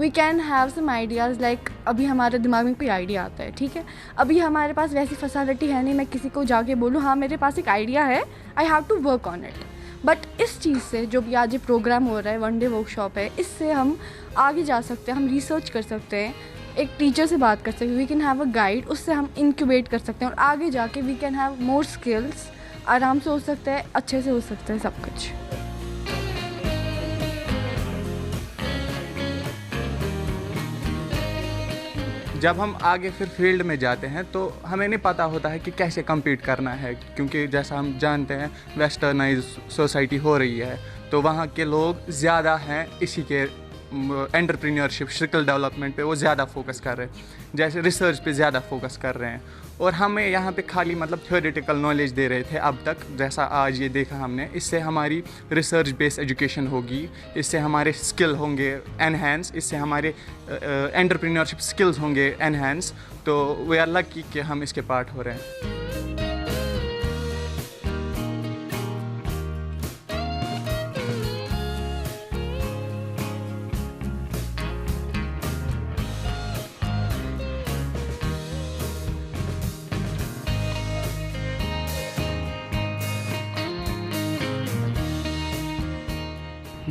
We can have some ideas like अभी हमारे दिमाग में कोई आइडिया आता है, ठीक है, अभी हमारे पास वैसी फैसिलिटी है नहीं मैं किसी को जाके बोलूँ हाँ मेरे पास एक आइडिया है, I have to work on it. But इस चीज़ से जो भी आज ये प्रोग्राम हो रहा है, वन डे वर्कशॉप है, इससे हम आगे जा सकते हैं, हम रिसर्च कर सकते हैं, एक टीचर से बात कर सकते हैं, we can have a guide, उससे हम इंक्यूबेट कर सकते हैं और आगे जाके we can have more skills, आराम से हो सकता है, अच्छे से हो सकता है सब कुछ। जब हम आगे फिर फील्ड में जाते हैं तो हमें नहीं पता होता है कि कैसे compete करना है, क्योंकि जैसा हम जानते हैं वेस्टर्नाइज सोसाइटी हो रही है, तो वहाँ के लोग ज़्यादा हैं इसी के एंटरप्रेन्योरशिप, स्किल डेवलपमेंट पे वो ज़्यादा फोकस कर रहे हैं, जैसे रिसर्च पे ज़्यादा फोकस कर रहे हैं। और हमें यहाँ पे खाली मतलब थ्योरेटिकल नॉलेज दे रहे थे अब तक, जैसा आज ये देखा हमने, इससे हमारी रिसर्च बेस्ड एजुकेशन होगी, इससे हमारे स्किल होंगे एनहेंस, इससे हमारे एंटरप्रेन्योरशिप स्किल्स होंगे एनहेंस। तो वी आर लकी कि हम इसके पार्ट हो रहे हैं।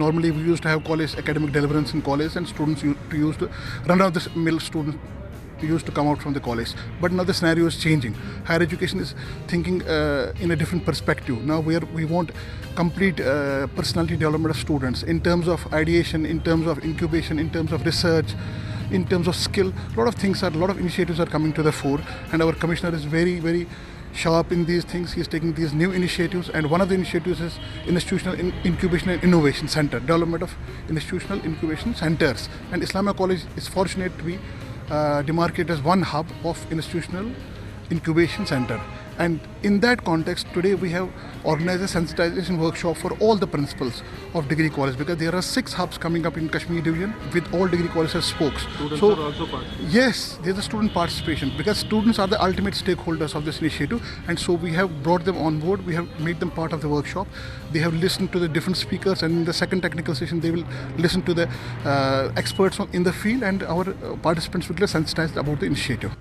Normally, we used to have college academic deliverance in college, and students used to run-of-the-mill students used to come out from the college. But now the scenario is changing. Higher education is thinking in a different perspective. Now we want complete personality development of students in terms of ideation, in terms of incubation, in terms of research, in terms of skill. A lot of initiatives are coming to the fore, and our commissioner is very, very sharp in these things. He is taking these new initiatives, and one of the initiatives is Institutional Incubation and Innovation Center, development of institutional incubation centers. And Islamia College is fortunate to be demarcated as one hub of institutional incubation center. And in that context, today we have organized a sensitization workshop for all the principals of degree college, because there are 6 hubs coming up in Kashmir division with all degree colleges as spokes. Students are also part. Yes, there's a student participation, because students are the ultimate stakeholders of this initiative, and so we have brought them on board. We have made them part of the workshop. They have listened to the different speakers, and in the second technical session they will listen to the experts in the field, and our participants will get sensitized about the initiative.